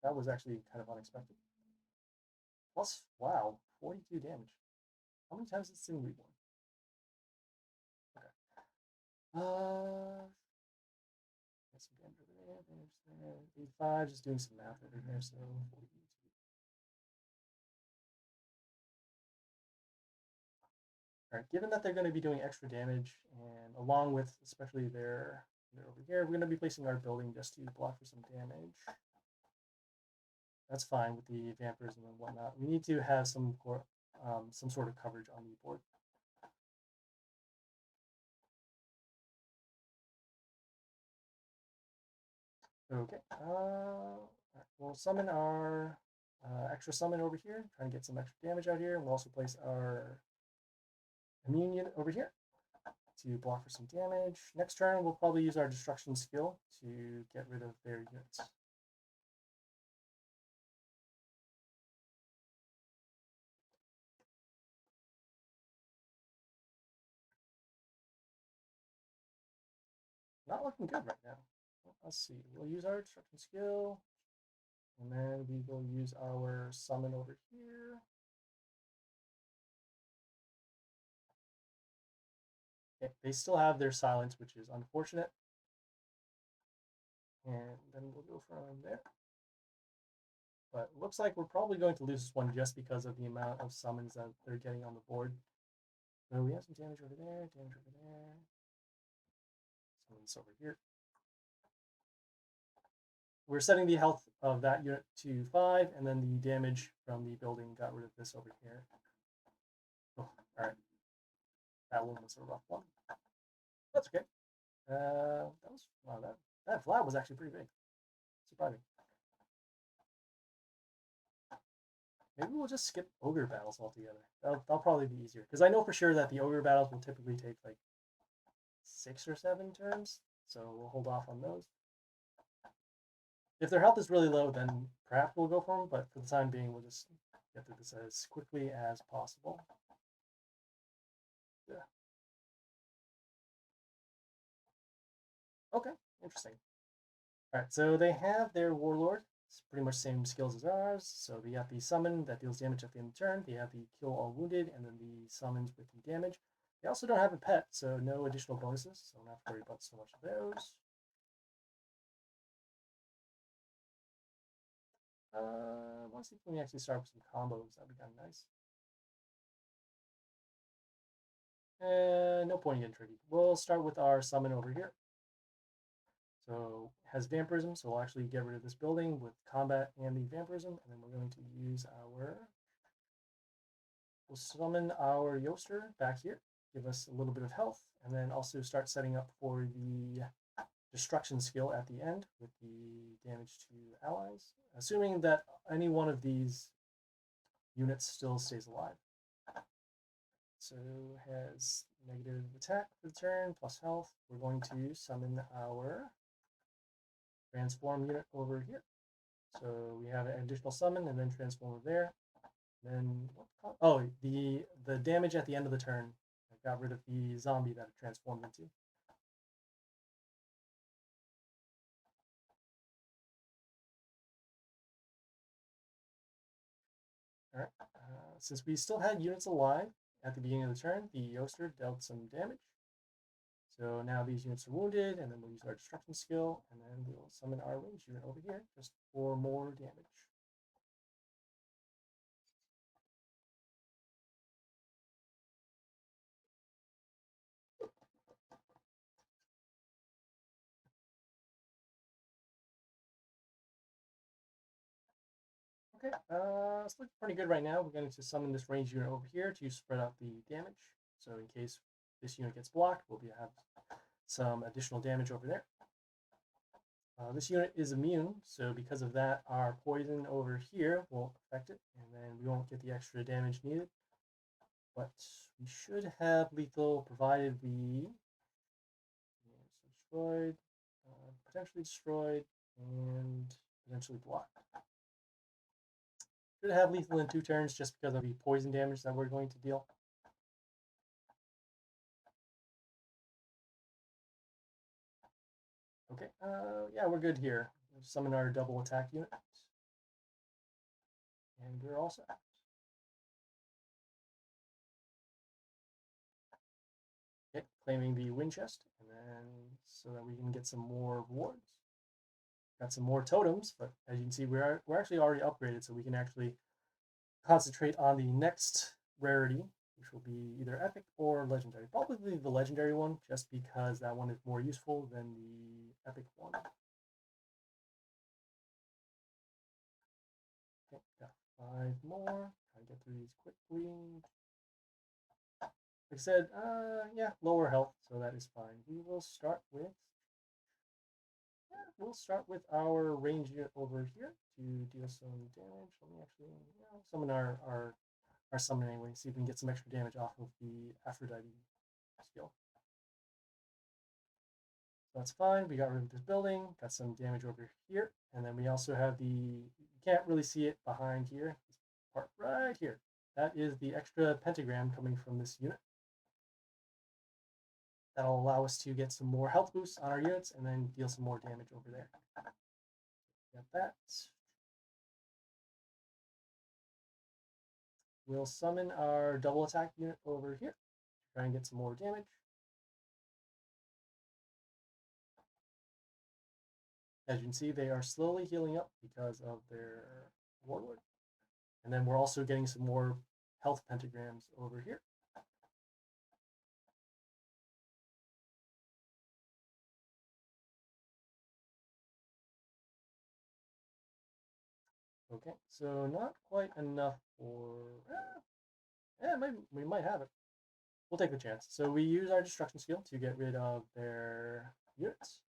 Speaker 1: That was actually kind of unexpected. Plus, wow, 42 damage. How many times has this thing reborn? Okay. Get some damage over there. 85, just doing some math over here, so 42. Alright, given that they're going to be doing extra damage, and along with especially their over here, we're going to be placing our building just to block for some damage. That's fine with the vampirism and whatnot. We need to have some sort of coverage on the board. Okay. Right. We'll summon our extra summon over here, trying to get some extra damage out here. We'll also place our immune unit over here to block for some damage. Next turn, we'll probably use our destruction skill to get rid of their units. Not looking good right now. Let's see. We'll use our destruction skill, and then we will use our summon over here. Okay, they still have their silence, which is unfortunate. And then we'll go from there. But it looks like we're probably going to lose this one just because of the amount of summons that they're getting on the board. So we have some damage over there, damage over there. Summons over here. We're setting the health of that unit to 5, and then the damage from the building got rid of this over here. Oh, all right. That one was a rough one. That's okay. That was wow. That flat was actually pretty big. Surprising. Maybe we'll just skip ogre battles altogether. That'll probably be easier because I know for sure that the ogre battles will typically take like 6 or 7 turns, so we'll hold off on those. If their health is really low, then perhaps we'll go for them. But for the time being, we'll just get through this as quickly as possible. Yeah. Okay, interesting. All right, so they have their warlord. It's pretty much same skills as ours. So they have the summon that deals damage at the end of the turn. They have the kill all wounded, and then the summons with the damage. They also don't have a pet, so no additional bonuses. So I don't have to worry about so much of those. I want to see if we can actually start with some combos. That'd be kind of nice. No point in getting tricky. We'll start with our summon over here. So it has vampirism, so we'll actually get rid of this building with combat and the vampirism, and then we're going to use we'll summon our Yoster back here, give us a little bit of health, and then also start setting up for the destruction skill at the end with the damage to allies, assuming that any one of these units still stays alive. So has negative attack for the turn, plus health. We're going to summon our transform unit over here. So we have an additional summon and then transform over there. Then the damage at the end of the turn. I got rid of the zombie that it transformed into. All right. Since we still had units alive at the beginning of the turn, the Yoster dealt some damage. So now these units are wounded, and then we'll use our destruction skill, and then we'll summon our range unit over here just for more damage. Okay, it's looking pretty good right now. We're going to summon this range unit over here to spread out the damage. So in case this unit gets blocked, we'll have some additional damage over there. This unit is immune, so because of that, our poison over here won't affect it, and then we won't get the extra damage needed. But we should have lethal provided we destroyed, potentially destroyed, and potentially blocked. Should have lethal in 2 turns just because of the poison damage that we're going to deal. Okay, yeah, we're good here. We'll summon our double attack unit. And we're all set. Okay, claiming the wind chest, and then so that we can get some more rewards. Got some more totems, but as you can see, we're actually already upgraded, so we can actually concentrate on the next rarity, which will be either epic or legendary. Probably the legendary one, just because that one is more useful than the epic one. Okay, got 5 more. Try to get through these quickly. Like I said, yeah, lower health, so that is fine. We will start with our range unit over here to deal some damage. Let me actually summon our summon anyway, see if we can get some extra damage off of the Aphrodite skill. So that's fine. We got rid of this building, got some damage over here, and then we also have you can't really see it behind here, this part right here. That is the extra pentagram coming from this unit. That'll allow us to get some more health boosts on our units and then deal some more damage over there. Got that. We'll summon our double attack unit over here to try and get some more damage. As you can see, they are slowly healing up because of their warlord. And then we're also getting some more health pentagrams over here. Okay, so not quite enough for... we might have it. We'll take the chance. So we use our destruction skill to get rid of their units.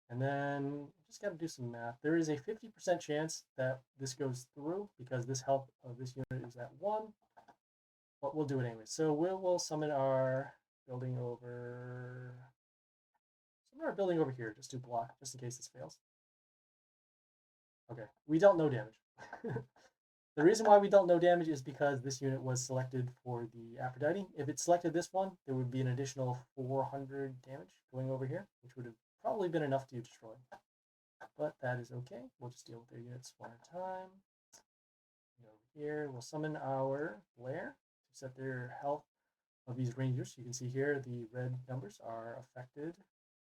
Speaker 1: And then just got to do some math. There is a 50% chance that this goes through because this health of this unit is at 1. But we'll do it anyway. So we'll summon our building over... Summon our building over here just to block, just in case this fails. Okay, we don't know damage. The reason why we don't know damage is because this unit was selected for the Aphrodite. If it selected this one, there would be an additional 400 damage going over here, which would have probably been enough to destroy. But that is okay. We'll just deal with their units one at a time. Over here, we'll summon our Lair to set their health of these rangers. You can see here the red numbers are affected.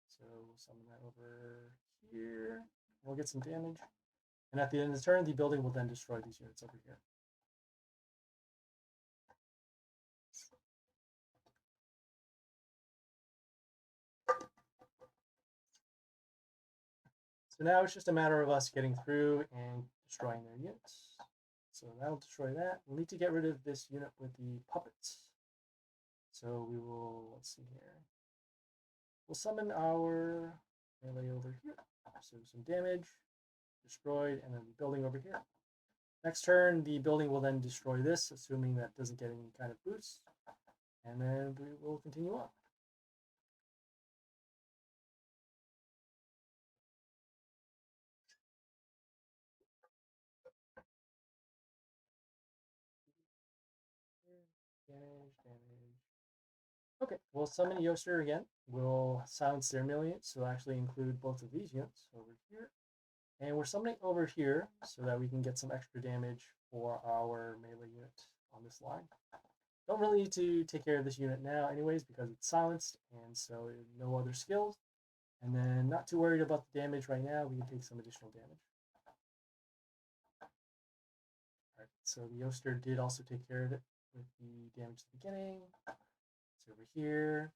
Speaker 1: So we'll summon that over here. We'll get some damage. And at the end of the turn, the building will then destroy these units over here. So now it's just a matter of us getting through and destroying their units. So that'll destroy that. We'll need to get rid of this unit with the puppets. So we will, let's see here. We'll summon our melee over here. So some damage, destroyed, and then the building over here. Next turn, the building will then destroy this, assuming that doesn't get any kind of boost. And then we will continue on. Damage. Okay, we'll summon Yoster again. We'll silence their melee units, so actually include both of these units over here. And we're summoning over here so that we can get some extra damage for our melee unit on this line. Don't really need to take care of this unit now anyways because it's silenced, and so no other skills. And then not too worried about the damage right now. We can take some additional damage. Alright, so the Yoster did also take care of it with the damage at the beginning. It's over here.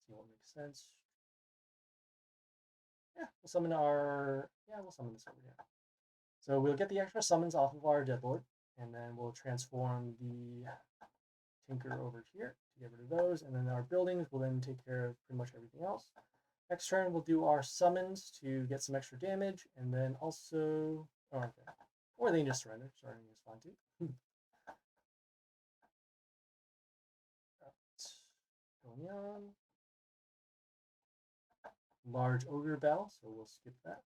Speaker 1: See what makes sense. Yeah, we'll summon this over here. So we'll get the extra summons off of our Deadlord. and then we'll transform the Tinker over here to get rid of those, and then our buildings will then take care of pretty much everything else. Next turn, we'll do our summons to get some extra damage, and then also, oh, okay. Or they can just surrender. Surrendering is fine too. Going on. Large ogre bell, so we'll skip that.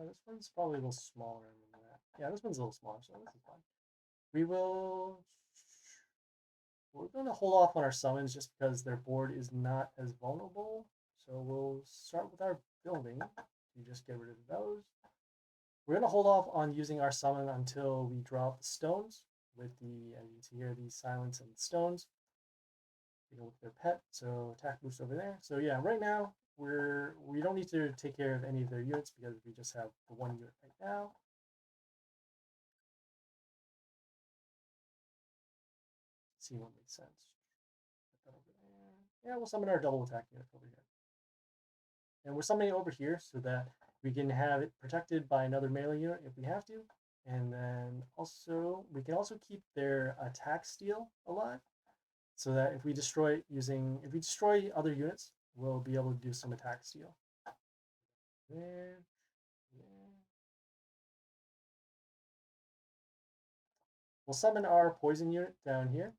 Speaker 1: This one's probably a little smaller than that. Yeah, this one's a little smaller, so this is fine. We're going to hold off on our summons just because their board is not as vulnerable. So we'll start with our building to just get rid of those. We're going to hold off on using our summon until we draw out the stones with the, as you can see here, the silence and the stones. Take a look at their pet. So attack boost over there. So yeah, right now we don't need to take care of any of their units because we just have the one unit right now. Let's see what makes sense. Put that over there. Yeah, we'll summon our double attack unit over here. And we're summoning it over here so that we can have it protected by another melee unit if we have to. And then also, we can also keep their attack steal alive. So that if we destroy other units, we'll be able to do some attack steal. There. We'll summon our poison unit down here.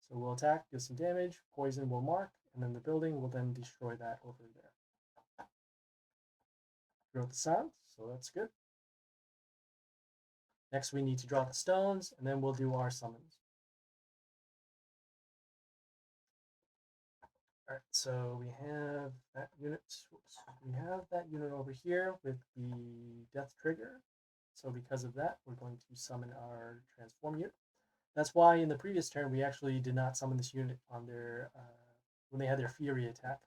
Speaker 1: So we'll attack, do some damage, poison will mark, and then the building will then destroy that over there. Draw the sound, so that's good. Next we need to draw the stones, and then we'll do our summons. Alright, so we have that unit. We have that unit over here with the death trigger. So because of that, we're going to summon our transform unit. That's why in the previous turn we actually did not summon this unit on their when they had their fury attack,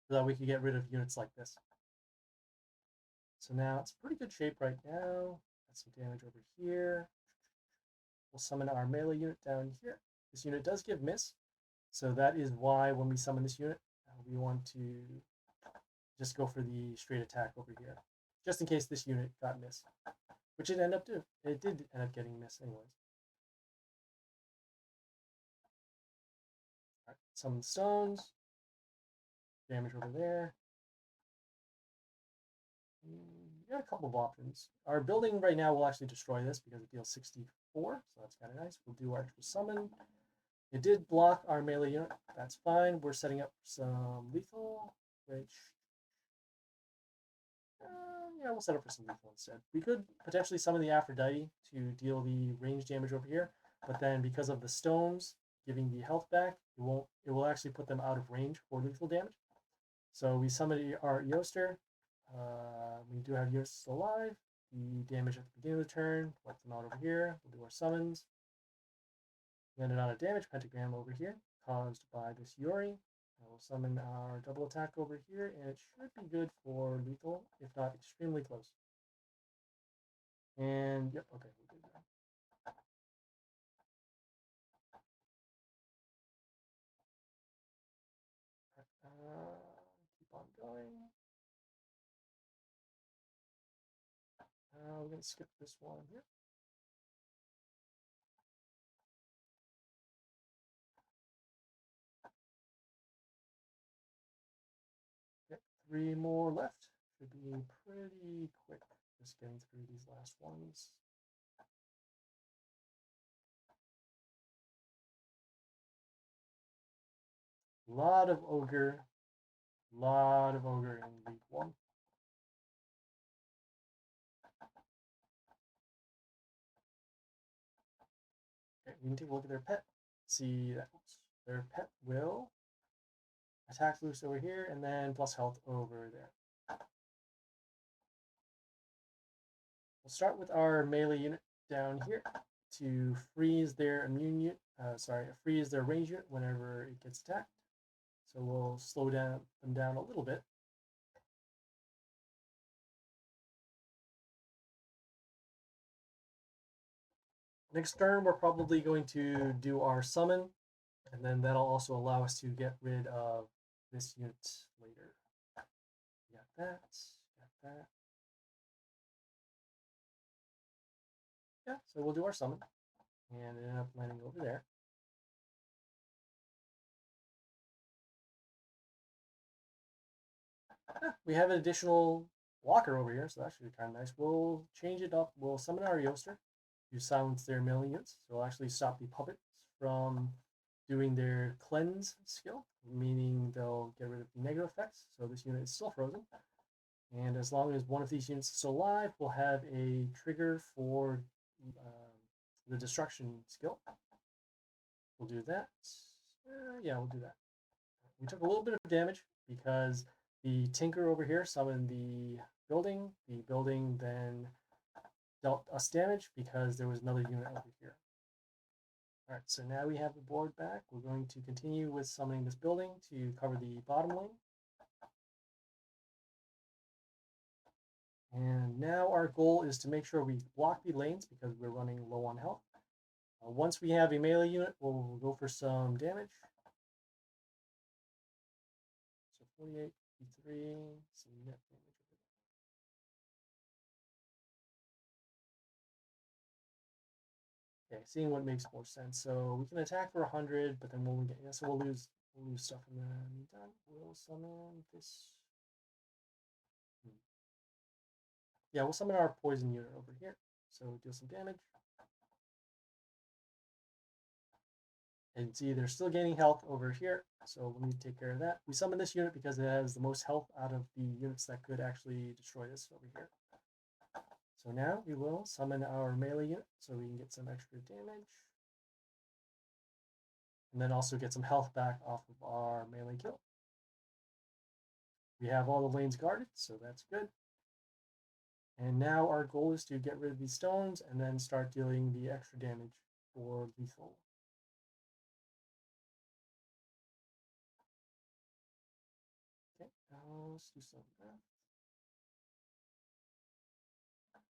Speaker 1: so that we could get rid of units like this. So now it's pretty good shape right now. Got some damage over here. We'll summon our melee unit down here. This unit does give miss, so that is why when we summon this unit, we want to just go for the straight attack over here, just in case this unit got miss, which it ended up doing. It did end up getting miss anyways. All right, summon stones. Damage over there. We got a couple of options. Our building right now will actually destroy this because it deals 64, so that's kind of nice. We'll do our extra summon. It did block our melee unit. That's fine. We're setting up some lethal, which yeah, we'll set up for some lethal instead. We could potentially summon the Aphrodite to deal the range damage over here, but then because of the stones giving the health back, it will actually put them out of range for lethal damage. So we summon our Eoster. We do have units still alive. The damage at the beginning of the turn, wipe them out over here. We'll do our summons. Landed on a damage pentagram over here, caused by this Yuri. We'll summon our double attack over here, and it should be good for lethal, if not extremely close. And yep, okay, we're good now. Keep on going. We're going to skip this one here. Okay, 3 more left. Should be pretty quick. Just getting through these last ones. Lot of ogre in League 1. Okay, we can take a look at their pet. See that their pet will attack loose over here and then plus health over there. We'll start with our melee unit down here to freeze their immune unit. Freeze their range unit whenever it gets attacked. So we'll slow them down a little bit. Next turn, we're probably going to do our summon, and then that'll also allow us to get rid of this unit later. Got that. Got that. Yeah, so we'll do our summon. And it ended up landing over there. We have an additional blocker over here, so that should be kind of nice. We'll change it up. We'll summon our Yoster to silence their melee units. So we'll actually stop the puppets from doing their cleanse skill, meaning they'll get rid of the negative effects. So this unit is still frozen. And as long as one of these units is still alive, we'll have a trigger for the destruction skill. We'll do that. Yeah, we'll do that. We took a little bit of damage because the Tinker over here summoned the building. The building then dealt us damage because there was another unit over here. Alright, so now we have the board back. We're going to continue with summoning this building to cover the bottom lane. And now our goal is to make sure we block the lanes because we're running low on health. Once we have a melee unit, we'll go for some damage. So 48, 53, some net damage. Okay, seeing what makes more sense. So we can attack for 100, but then when we get so we'll lose stuff in the meantime. We'll summon this. Yeah, we'll summon our poison unit over here. So deal some damage. And see, they're still gaining health over here, so we'll need to take care of that. We summon this unit because it has the most health out of the units that could actually destroy this over here. So now we will summon our melee unit so we can get some extra damage. And then also get some health back off of our melee kill. We have all the lanes guarded, so that's good. And now our goal is to get rid of these stones and then start dealing the extra damage for lethal. Okay, now let's do some of that.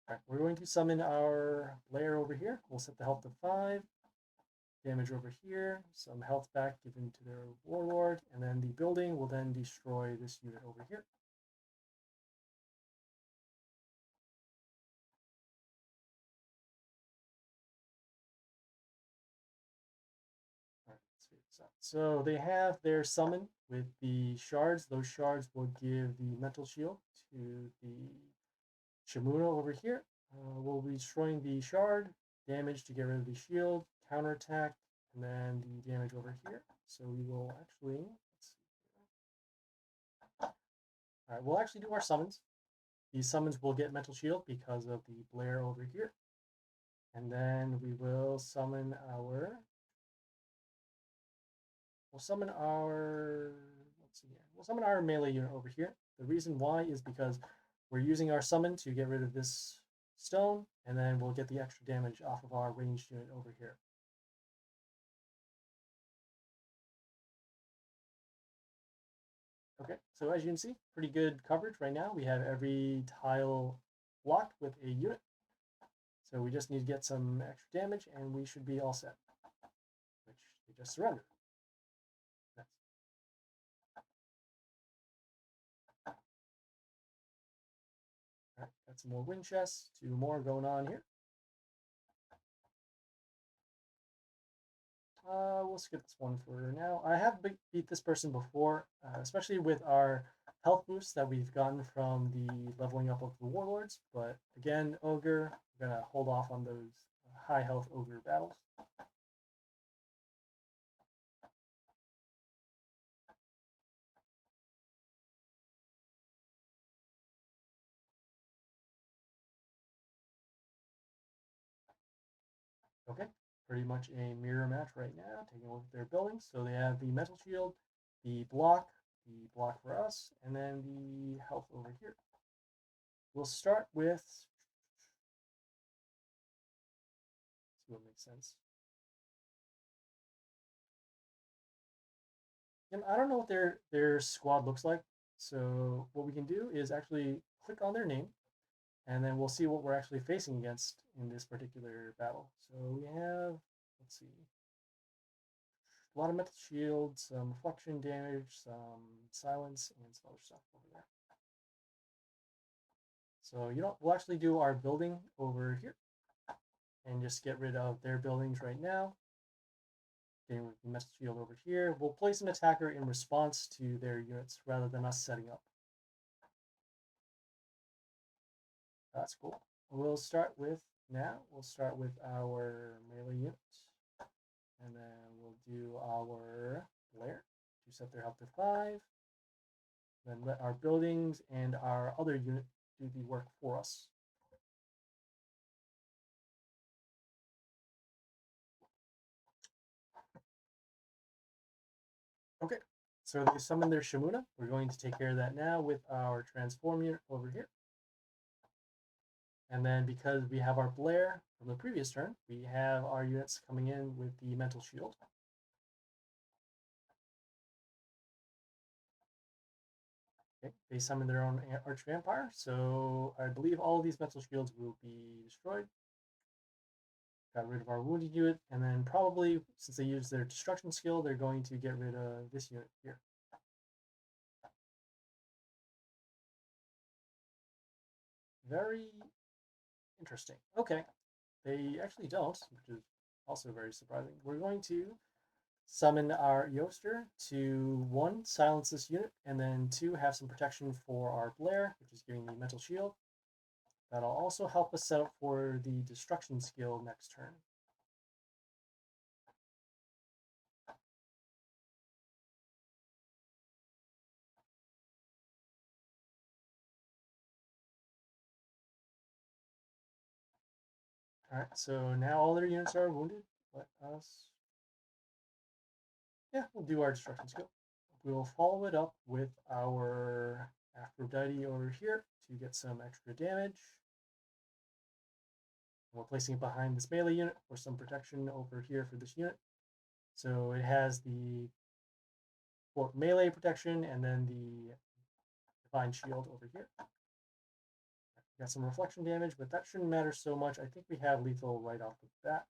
Speaker 1: All right, we're going to summon our layer over here. We'll set the health to 5. Damage over here. Some health back given to their warlord. And then the building will then destroy this unit over here. All right, let's figure this out. So they have their summon with the shards. Those shards will give the mental shield to the Shimura over here. We'll be destroying the shard, damage to get rid of the shield, counterattack, and then the damage over here. So we will actually, let's see here. All right, we'll actually do our summons. These summons will get mental shield because of the Blair over here. And then we will summon our, let's see here. We'll summon our melee unit over here. The reason why is because we're using our summon to get rid of this stone, and then we'll get the extra damage off of our ranged unit over here. Okay, so as you can see, pretty good coverage right now. We have every tile blocked with a unit. So we just need to get some extra damage, and we should be all set. Which they just surrendered. Nice. All right, got some more wind chests, 2 more going on here. We'll skip this one for now. I have beat this person before, especially with our health boosts that we've gotten from the leveling up of the warlords. But again, ogre, we're gonna hold off on those high health ogre battles. Okay, pretty much a mirror match right now. Taking a look at their buildings. So they have the metal shield, the block for us, and then the health over here. We'll start with, see what makes sense. And I don't know what their squad looks like. So what we can do is actually click on their name, and then we'll see what we're actually facing against in this particular battle. So we have, let's see, a lot of mental shields, some reflection damage, some silence, and some other stuff over there. So we'll actually do our building over here and just get rid of their buildings right now. Getting rid of the mental shield over here. We'll place an attacker in response to their units rather than us setting up. That's cool. We'll start with our melee units. And then we'll do our Blair to set their health to 5. Then let our buildings and our other unit do the work for us. Okay, so they summon their Shamuna. We're going to take care of that now with our transform unit over here. And then because we have our Blair from the previous turn, we have our units coming in with the mental shield. Okay, they summon their own arch vampire, so I believe all of these mental shields will be destroyed. Got rid of our wounded unit, and then probably, since they use their destruction skill, they're going to get rid of this unit here. Very interesting. Okay, they actually don't, which is also very surprising. We're going to summon our Yoster to 1, silence this unit, and then 2, have some protection for our Blair, which is giving the mental shield. That'll also help us set up for the destruction skill next turn. Alright, so now all their units are wounded. Let us... Yeah, we'll do our destruction skill. We'll follow it up with our Aphrodite over here to get some extra damage. We're placing it behind this melee unit for some protection over here for this unit. So it has the melee protection and then the divine shield over here. Got some reflection damage, but that shouldn't matter so much. I think we have lethal right off the bat.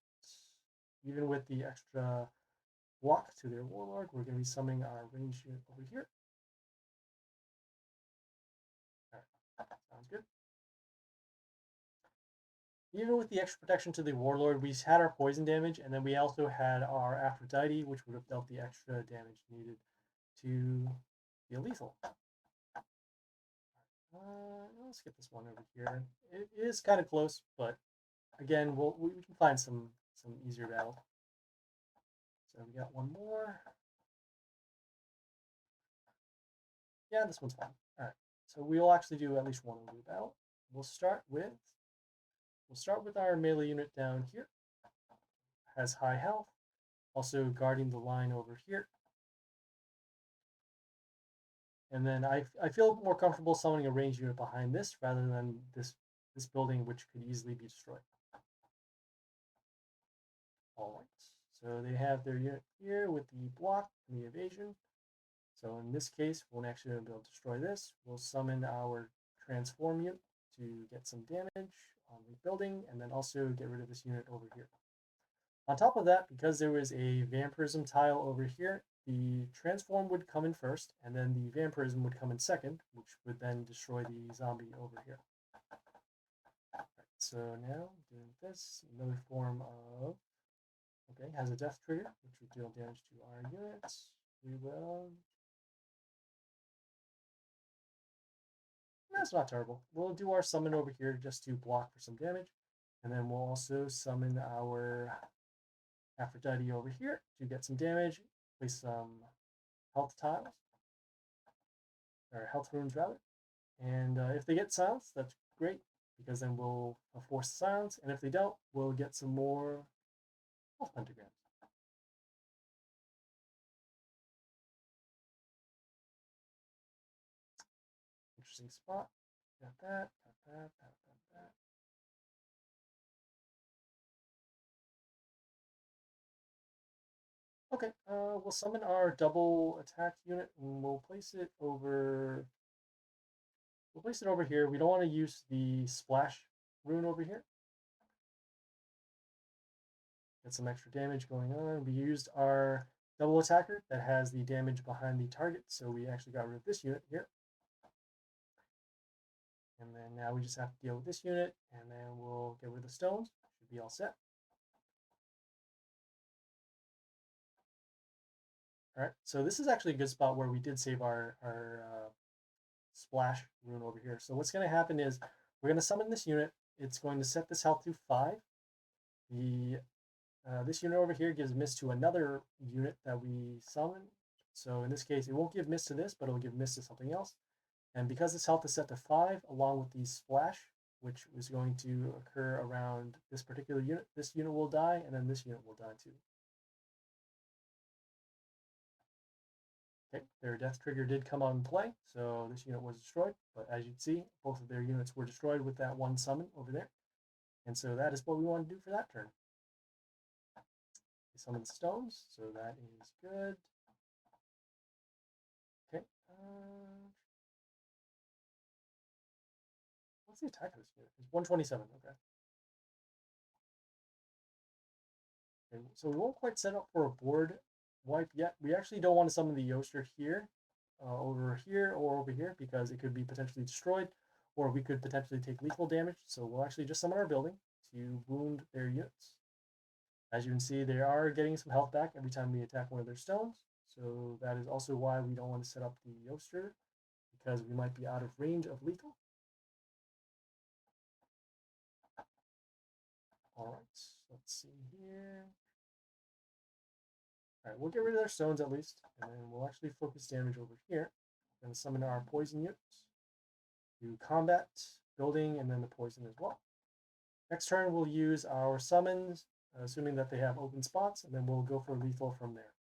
Speaker 1: Even with the extra block to their warlord, we're going to be summoning our ranged unit over here. Alright, sounds good. Even with the extra protection to the warlord, we had our poison damage, and then we also had our Aphrodite, which would have dealt the extra damage needed to be lethal. Let's get this one over here. It is kind of close, but again, we can find some easier battle. So we got one more. Yeah, this one's fine. All right. So we'll actually do at least one over the battle. We'll start with our melee unit down here. Has high health. Also guarding the line over here. And then I feel more comfortable summoning a ranged unit behind this rather than this building, which could easily be destroyed. All right. So they have their unit here with the block and the evasion. So in this case, we'll actually be able to destroy this. We'll summon our transform unit to get some damage on the building, and then also get rid of this unit over here. On top of that, because there was a vampirism tile over here, the transform would come in first, and then the vampirism would come in second, which would then destroy the zombie over here. Right, so now, doing this, another form of... Okay, has a death trigger, which would deal damage to our units. We will... That's not terrible. We'll do our summon over here just to block for some damage. And then we'll also summon our Aphrodite over here to get some damage. Place some health tiles. Or health runes, rather. And if they get silence, that's great, because then we'll force silence. And if they don't, we'll get some more health pentagrams. Interesting spot. Got that, got that, got that. Okay, we'll summon our double attack unit, and we'll place it over... We'll place it over here. We don't want to use the splash rune over here. Get some extra damage going on. We used our double attacker that has the damage behind the target. So we actually got rid of this unit here. And then now we just have to deal with this unit, and then we'll get rid of the stones. Should be all set. All right, so this is actually a good spot where we did save our splash rune over here. So what's going to happen is we're going to summon this unit. It's going to set this health to 5. This unit over here gives miss to another unit that we summon. So in this case, it won't give miss to this, but it'll give miss to something else. And because this health is set to 5, along with the splash, which is going to occur around this particular unit, this unit will die, and then this unit will die too. Okay, their death trigger did come on play, so this unit was destroyed. But as you can see, both of their units were destroyed with that one summon over there. And so that is what we want to do for that turn. We summon the stones, so that is good. Okay. What's the attack of this unit? It's 127. Okay. Okay. So we won't quite set up for a board wipe yet. We actually don't want to summon the Yoster here, over here, or over here, because it could be potentially destroyed, or we could potentially take lethal damage. So we'll actually just summon our building to wound their units. As you can see, they are getting some health back every time we attack one of their stones. So that is also why we don't want to set up the Yoster, because we might be out of range of lethal. All right, let's see here. All right, we'll get rid of their stones at least, and then we'll actually focus damage over here. We're going to summon our poison units, do combat, building, and then the poison as well. Next turn, we'll use our summons, assuming that they have open spots, and then we'll go for lethal from there.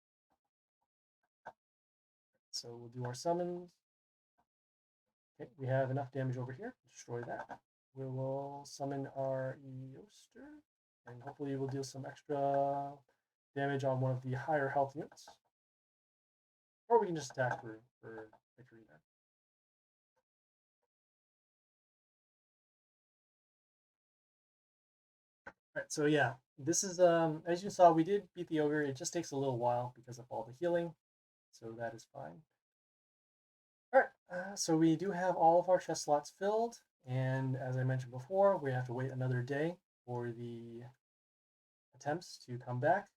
Speaker 1: So we'll do our summons. Okay, we have enough damage over here. Destroy that. We will summon our Yoster, and hopefully we'll deal some extra damage on one of the higher health units. Or we can just attack for victory there. Alright, so yeah, this is, as you saw, we did beat the ogre. It just takes a little while because of all the healing, so that is fine. Alright, so we do have all of our chest slots filled, and as I mentioned before, we have to wait another day for the attempts to come back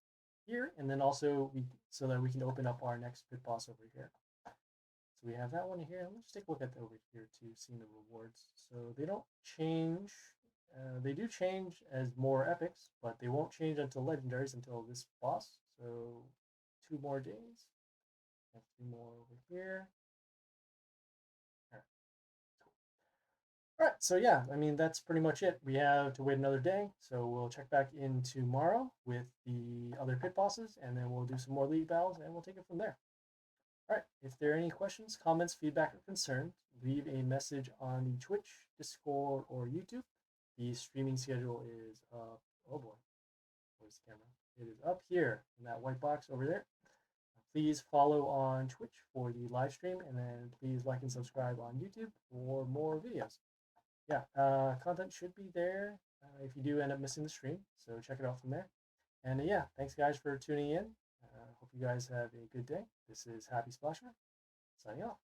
Speaker 1: here, and then also so that we can open up our next pit boss over here. So we have that one here. Let's take a look at over here to see the rewards. So they don't change. They do change as more epics, but they won't change until legendaries until this boss. So 2 more days. Have 2 more over here. All right, so yeah, I mean, that's pretty much it. We have to wait another day, so we'll check back in tomorrow with the other pit bosses, and then we'll do some more league battles, and we'll take it from there. All right, if there are any questions, comments, feedback, or concerns, leave a message on the Twitch, Discord, or YouTube. The streaming schedule is up. Oh boy, where's the camera? It is up here in that white box over there. Please follow on Twitch for the live stream, and then please like and subscribe on YouTube for more videos. Yeah, content should be there if you do end up missing the stream, so check it out from there. And yeah, thanks guys for tuning in. Hope you guys have a good day. This is Happy Splasher, signing off.